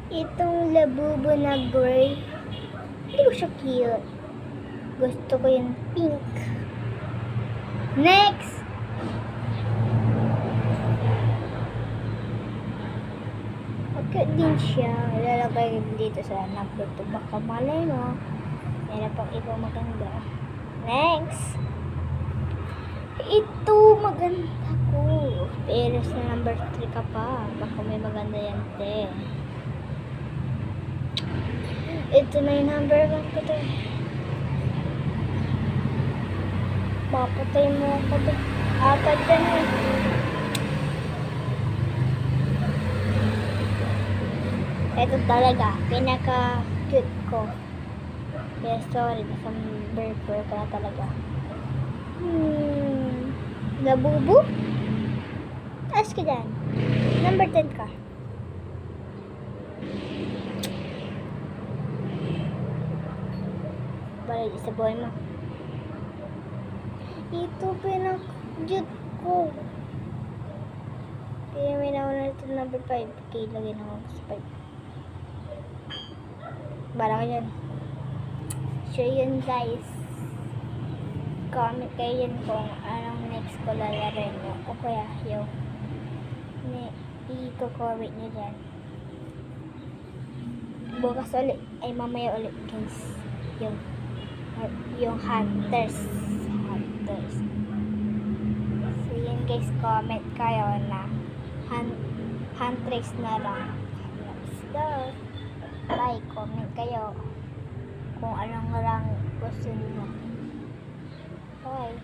Itong labubo na gray, hindi ko siya cute. Gusto ko yung pink. Next! Okay din siya. Ilalagay dito sa number 2. Baka malay mo. Meron pang ibang maganda. Next! Ito maganda ko. Pero sa number 3 ka pa. Baka may maganda yan, te. Ito na yung number 1 ko, te. Papatay mo ako, te. Apat dyan, eh. Ito talaga, pinaka-cute ko. Kaya sorry, nasa number 4 ka na talaga. Labubo? Taas ka dyan. Number 10 ka. Balay sa buhay mo. Ito pinaka-cute ko. Kaya may nauna ito number 5. Okay, lagay na ako sa 5. Bala ka dyan. So yun guys. Comment kayo yun kung anong next ko lalarin mo. O kaya yung i-comment nyo dyan. Bukas ulit. Ay mamaya ulit guys. Yung hunters. So yun guys. Comment kayo na huntress na lang. Let's go. Bye. Comment kayo kung anong rang gusto nyo. Bye.